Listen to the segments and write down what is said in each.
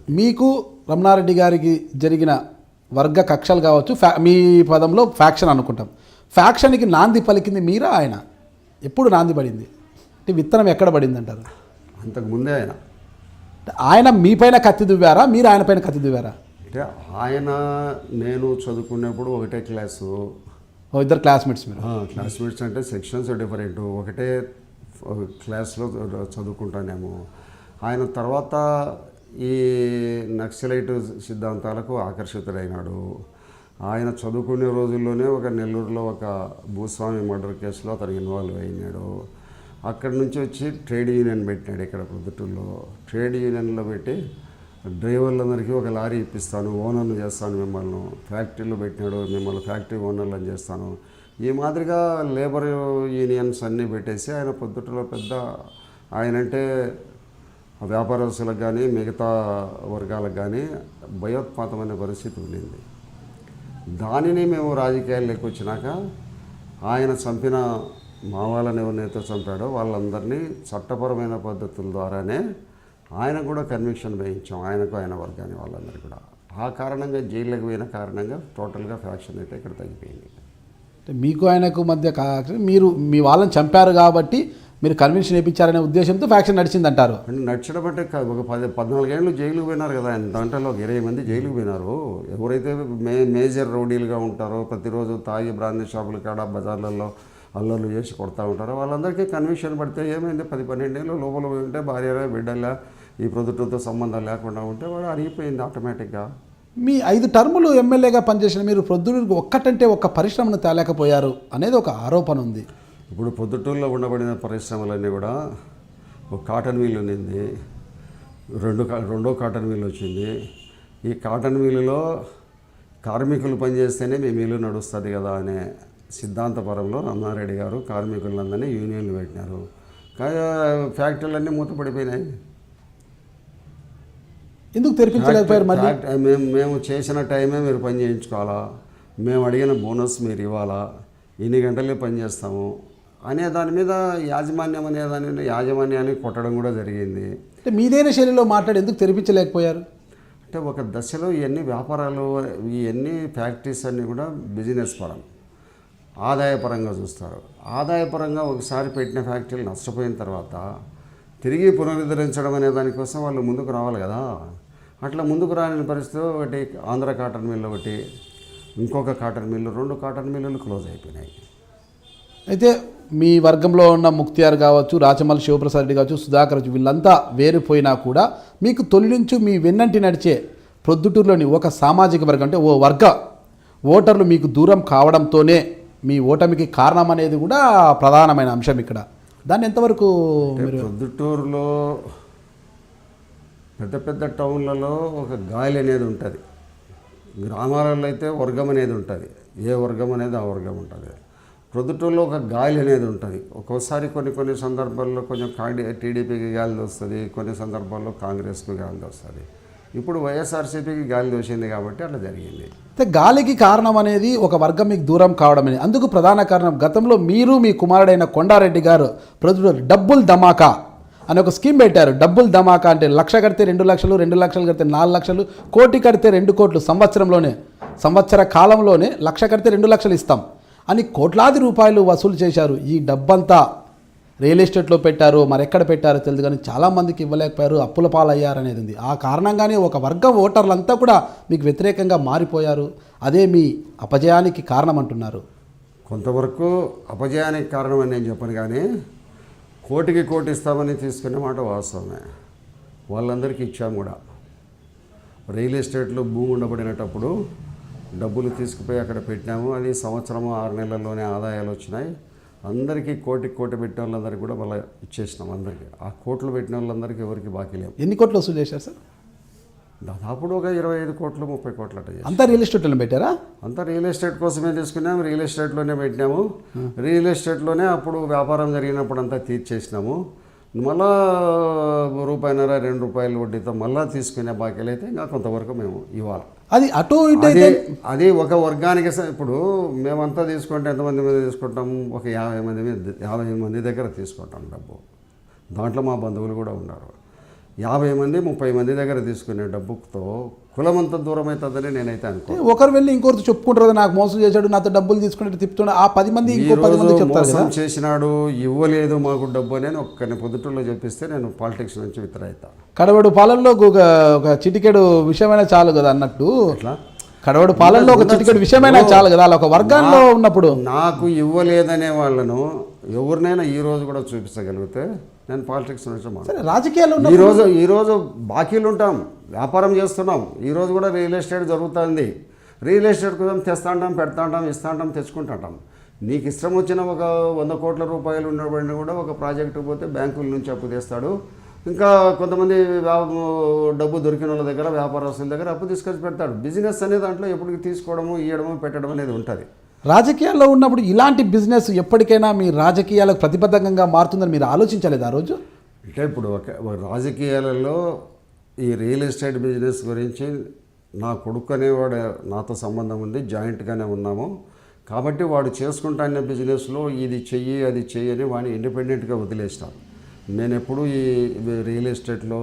మీకు రమణారెడ్డి గారికి జరిగిన వర్గ కక్షలు కావచ్చు, మీ పదంలో ఫ్యాక్షన్ అనుకుంటాం. ఫ్యాక్షన్కి నాంది పలికింది మీరా ఆయన? ఎప్పుడు నాంది పడింది అంటే విత్తనం ఎక్కడ పడింది అంటారు? అంతకుముందే ఆయన మీపైన కత్తి దువ్వారా, మీరు ఆయన పైన కత్తి దువ్వారా? అంటే ఆయన నేను చదువుకునేప్పుడు ఒకటే క్లాసు. ఇద్దరు క్లాస్మేట్స్ మీరు? క్లాస్మేట్స్ అంటే సెక్షన్స్ డిఫరెంట్, ఒకటే క్లాస్లో చదువుకుంటానేమో. ఆయన తర్వాత ఈ నక్సలైట్ సిద్ధాంతాలకు ఆకర్షితుడైనాడు. ఆయన చదువుకునే రోజుల్లోనే ఒక నెల్లూరులో ఒక భూస్వామి మర్డర్ కేసులో అతను ఇన్వాల్వ్ అయినాడు. అక్కడి నుంచి వచ్చి ట్రేడ్ యూనియన్ పెట్టినాడు ఇక్కడ ప్రొద్దుటూరులో. ట్రేడ్ యూనియన్లో పెట్టి డ్రైవర్లందరికీ ఒక లారీ ఇప్పిస్తాను, ఓనర్లు చేస్తాను, మిమ్మల్ని ఫ్యాక్టరీలో పెట్టినాడు, మిమ్మల్ని ఫ్యాక్టరీ ఓనర్లను చేస్తాను, ఈ మాదిరిగా లేబర్ యూనియన్స్ అన్నీ పెట్టేసి ఆయన పొద్దుటలో పెద్ద ఆయనంటే వ్యాపారస్తులకు కానీ మిగతా వర్గాలకు కానీ భయోత్పాతమైన పరిస్థితి ఉండింది. దానిని మేము రాజకీయాల్లోకి వచ్చినాక ఆయన చంపిన మా వాళ్ళని ఎవరినైతే చంపాడో వాళ్ళందరినీ చట్టపరమైన పద్ధతుల ద్వారానే ఆయన కూడా కన్విక్షన్ వేయించాం, ఆయనకు ఆయన వర్గాన్ని వాళ్ళందరూ కూడా. ఆ కారణంగా జైల్లోకి పోయిన కారణంగా టోటల్గా ఫ్యాక్షన్ అయితే ఇక్కడ తగ్గిపోయింది. మీకు ఆయనకు మధ్య మీరు మీ వాళ్ళని చంపారు కాబట్టి మీరు కన్విన్షన్ వేయించారనే ఉద్దేశంతో ఫ్యాక్షన్ నడిచిందంటారు? నడిచడం అంటే ఒక 14 ఏళ్ళు జైలుకు పోయినారు కదా ఆయన. దాంట్లో ఒక 20 మంది జైలుకు పోయినారు. ఎవరైతే మేజర్ రౌడీలుగా ఉంటారో, ప్రతిరోజు తాగి బ్రాందీ షాపుల కాడ బజార్లలో అల్లర్లు చేసి కొడతా ఉంటారో వాళ్ళందరికీ కన్విక్షన్ పడితే ఏమైంది, 10-12 ఏళ్ళు లోపల ఉంటే భార్య బిడ్డల ఈ ప్రొద్దుటూరుతో సంబంధం లేకుండా ఉంటే వాడు అరిగిపోయింది ఆటోమేటిక్గా. మీ 5 టర్ములు ఎమ్మెల్యేగా పనిచేసిన మీరు ప్రొద్దుటూరుకు ఒక్కటంటే ఒక్క పరిశ్రమను తేలేకపోయారు అనేది ఒక ఆరోపణ ఉంది. ఇప్పుడు పొద్దుటూరులో ఉండబడిన పరిశ్రమలన్నీ కూడా ఒక కాటన్ మిల్ ఉన్నింది, రెండో కాటన్ మిల్ వచ్చింది. ఈ కాటన్ మిల్లులో కార్మికులు పనిచేస్తేనే మీ మిల్లు నడుస్తుంది కదా అనే సిద్ధాంతపరంలో రమణారెడ్డి గారు కార్మికులందరినీ యూనియన్లు పెట్టినారు. ఫ్యాక్టరీలన్నీ మూతపడిపోయినాయి. ఎందుకు తెరిపించలేకపోయారు? మళ్ళీ మేము చేసిన టైమే మీరు పని చేయించుకోవాలా, మేము అడిగిన బోనస్ మీరు ఇవ్వాలా, ఎన్ని గంటలే పని చేస్తాము అనే దాని మీద యాజమాన్యాన్ని కొట్టడం కూడా జరిగింది. అంటే మీదైన శైలిలో మాట్లాడి ఎందుకు తెరిపించలేకపోయారు? అంటే ఒక దశలో ఇవన్నీ వ్యాపారాలు, ఇవన్నీ ఫ్యాక్టరీస్ అన్నీ కూడా బిజినెస్ పరం, ఆదాయపరంగా చూస్తారు. ఆదాయపరంగా ఒకసారి పెట్టిన ఫ్యాక్టరీలు నష్టపోయిన తర్వాత తిరిగి పునరుద్ధరించడం అనే దానికోసం వాళ్ళు ముందుకు రావాలి కదా. అట్లా ముందుకు రాని పరిస్థితి ఒకటి ఆంధ్ర కాటన్ మిల్లు ఒకటి, ఇంకొక కాటన్ మిల్లు, 2 కాటన్ మిల్లులు క్లోజ్ అయిపోయినాయి. అయితే మీ వర్గంలో ఉన్న ముక్తియార్ కావచ్చు, రాచమల్లి శివప్రసాద్ రెడ్డి కావచ్చు, సుధాకర్ వీళ్ళంతా వేరిపోయినా కూడా మీకు తొలి నుంచి మీ వెన్నంటి నడిచే ప్రొద్దుటూరులోని ఒక సామాజిక వర్గం అంటే ఓ వర్గ ఓటర్లు మీకు దూరం కావడంతోనే మీ ఓటమికి కారణం అనేది కూడా ప్రధానమైన అంశం ఇక్కడ. దాన్ని ఎంతవరకు మీరు? ప్రొద్దుటూరులో పెద్ద టౌన్లలో ఒక గాలి అనేది ఉంటుంది, గ్రామాలలో అయితే వర్గం అనేది ఉంటుంది. ఏ వర్గం అనేది ఆ వర్గం ఉంటుంది. ప్రొద్దుటూరులో ఒక గాలి అనేది ఉంటుంది. ఒక్కోసారి కొన్ని సందర్భాల్లో కొంచెం టీడీపీకి గాలి వస్తుంది, కొన్ని సందర్భాల్లో కాంగ్రెస్కి గాలి వస్తుంది. ఇప్పుడు వైఎస్ఆర్సీపీకి గాలి దోషింది కాబట్టి అట్లా జరిగింది. అయితే గాలికి కారణం అనేది ఒక వర్గం మీకు దూరం కావడం అనేది, అందుకు ప్రధాన కారణం గతంలో మీరు మీ కుమారుడైన కొండారెడ్డి గారు ప్రొద్దుటూరు డబ్బుల్ ధమాకా అని ఒక స్కీమ్ పెట్టారు. డబ్బుల్ ధమాకా అంటే 1,00,000 కడితే 2 లక్షలు, 2 లక్షలు కడితే 4 లక్షలు, కోటి కడితే 2 కోట్లు, సంవత్సర కాలంలోనే 1,00,000 కడితే 2 లక్షలు ఇస్తాం అని కోట్లాది రూపాయలు వసూలు చేశారు. ఈ డబ్బంతా రియల్ ఎస్టేట్లో పెట్టారు, మరెక్కడ పెట్టారో తెలియదు కానీ చాలామందికి ఇవ్వలేకపోయారు, అప్పుల పాలయ్యారనేది ఉంది. ఆ కారణంగానే ఒక వర్గం ఓటర్లంతా కూడా మీకు వ్యతిరేకంగా మారిపోయారు. అదే మీ అపజయానికి కారణం అంటున్నారు. కొంతవరకు అపజయానికి కారణం అని నేను చెప్పను, కానీ కోటికి కోటి ఇస్తామని తీసుకునే మాట వాస్తవమే. వాళ్ళందరికీ ఇచ్చాము కూడా. రియల్ ఎస్టేట్లో భూమి ఉండబడినప్పుడు డబ్బులు తీసుకుపోయి అక్కడ పెట్టినాము. అది సంవత్సరము 6 నెలల్లోనే ఆదాయాలు వచ్చినాయి. అందరికీ కోటి పెట్టిన వాళ్ళందరికీ కూడా మళ్ళీ ఇచ్చేసినాం అందరికీ. ఆ కోట్లు పెట్టిన వాళ్ళందరికీ ఎవరికి బాకీ లేవు. ఎన్ని కోట్లు వసూలు చేశారు సార్? దాదాపు ఒక 25 కోట్లు 30 కోట్లు అట్లా. అంతా రియల్ ఎస్టేట్లో పెట్టారా? అంతా రియల్ ఎస్టేట్ కోసమే తీసుకున్నాము, రియల్ ఎస్టేట్లోనే పెట్టినాము. రియల్ ఎస్టేట్లోనే అప్పుడు వ్యాపారం జరిగినప్పుడు అంతా తీర్చేసినాము. మళ్ళా ₹1.5 ₹2 వడ్డీతో మళ్ళీ తీసుకునే బాకీలు అయితే ఇంకా కొంతవరకు మేము ఇవ్వాలి. అది అటు ఇటు అది ఒక వర్గానికి. ఇప్పుడు మేమంతా తీసుకుంటే ఎంతమంది మీద తీసుకుంటాం? ఒక 50 మంది దగ్గర తీసుకుంటాం డబ్బు. దాంట్లో మా బంధువులు కూడా ఉన్నారు. 50 మంది 30 మంది దగ్గర తీసుకునే డబ్బుతో కులం అంత దూరం అవుతుందని నేనైతే అనుకో. ఒకరు వెళ్ళి ఇంకొకరు చెప్పుకుంటారు కదా, నాకు మోసం చేశాడు, నాతో డబ్బులు తీసుకుని తిప్పుతున్నా, ఆ 10 మంది ఇంకో 10 మంది చెప్తారు కదా, మోసం చేసినాడు, ఇవ్వలేదు మాకు డబ్బు అని ఒక్కరిని పొద్దుటూరులో చెప్పిస్తే నేను పాలిటిక్స్ నుంచి విత్డ్రా. కడవడు పాలనలో ఒక చిటికెడు విషయమైనా చాలు కదా అన్నట్టు, అట్లా కడవడు పాలనలో ఒక చిటికెడు విషయమైనా చాలు కదా, అలా ఒక వర్గాల్లో ఉన్నప్పుడు. నాకు ఇవ్వలేదనే వాళ్ళను ఎవరినైనా ఈ రోజు కూడా చూపించగలిగితే నేను పాలిటిక్స్ నుంచి రాజకీయాలు ఈరోజు బాకీలు ఉంటాం, వ్యాపారం చేస్తున్నాం, ఈరోజు కూడా రియల్ ఎస్టేట్ జరుగుతుంది. రియల్ ఎస్టేట్ కోసం తెస్తాంటాం, పెడతాంటాం, ఇస్తాంటాం, తెచ్చుకుంటాం. నీకు ఇష్టం వచ్చిన ఒక 100 కోట్ల రూపాయలు ఉన్నవాడిని కూడా ఒక ప్రాజెక్టు పోతే బ్యాంకుల నుంచి అప్పు తెస్తాడు. ఇంకా కొంతమంది డబ్బు దొరికిన వాళ్ళ దగ్గర, వ్యాపారస్తుల దగ్గర అప్పు తీసుకొచ్చి పెడతాడు. బిజినెస్ అనే దాంట్లో ఎప్పటికి తీసుకోవడము, ఇవ్వడము, పెట్టడం అనేది ఉంటుంది. రాజకీయాల్లో ఉన్నప్పుడు ఇలాంటి బిజినెస్ ఎప్పటికైనా మీ రాజకీయాలకు ప్రతిబద్ధకంగా మారుతుందని మీరు ఆలోచించలేదు ఆ రోజు? అంటే ఇప్పుడు ఒక రాజకీయాలలో ఈ రియల్ ఎస్టేట్ బిజినెస్ గురించి నా కొడుకు అనేవాడు నాతో సంబంధం ఉంది, జాయింట్గానే ఉన్నాము కాబట్టి వాడు చేసుకుంటాన్న బిజినెస్లో ఇది చెయ్యి అది చెయ్యి అని వాడిని ఇండిపెండెంట్గా వదిలేసినాను. నేను ఎప్పుడు ఈ రియల్ ఎస్టేట్లో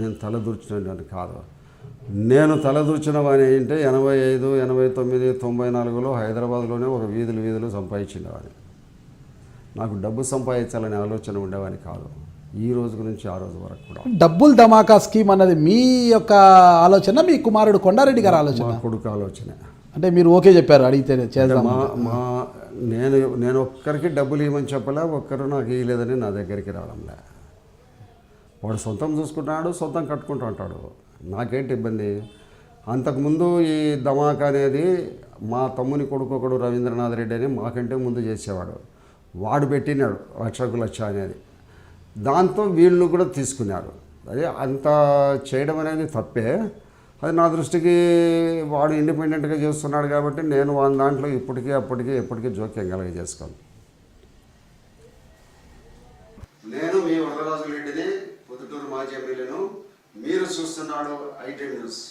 నేను తలదూర్చినట్టు కాదు. నేను తలదూర్చిన వాడిని ఏంటంటే 85, 89, 94లో హైదరాబాద్లోనే ఒక వీధులు సంపాదించేవాడిని. నాకు డబ్బు సంపాదించాలనే ఆలోచన ఉండేవాడిని కాదు, ఈ రోజు గురించి ఆ రోజు వరకు కూడా. డబ్బుల్ ధమాకా స్కీమ్ అన్నది మీ యొక్క ఆలోచన, మీ కుమారుడు కొండారెడ్డి గారి ఆలోచన? మా కొడుకు ఆలోచన. అంటే మీరు ఓకే చెప్పారు, అడిగితే చేద్దాం. నేను ఒక్కరికి డబ్బులు ఇవ్వమని చెప్పలే, ఒక్కరు నాకు ఇవ్వలేదని నా దగ్గరికి రావడంలే. వాడు సొంతం చూసుకుంటున్నాడు, సొంతం కట్టుకుంటూ ఉంటాడు, నాకేంటి ఇబ్బంది. అంతకుముందు ఈ ధమాకా అనేది మా తమ్ముని కొడుకు ఒకడు రవీంద్రనాథ్ రెడ్డి అని మాకంటే ముందు చేసేవాడు, వాడు పెట్టినాడు 1,00,000 అనేది. దాంతో వీళ్ళు కూడా తీసుకున్నారు. అదే అంత చేయడం అనేది తప్పే. అది నా దృష్టికి వాడు ఇండిపెండెంట్గా చేస్తున్నాడు కాబట్టి నేను వాళ్ళ దాంట్లో ఎప్పటికీ జోక్యం చేసుకోను. నేను మీ వరదరాజు రెడ్డిని, పొద్దుటూరు మాజీ ఎమ్మెల్యేను. మీరు చూస్తున్నాడు ఐటీ న్యూస్.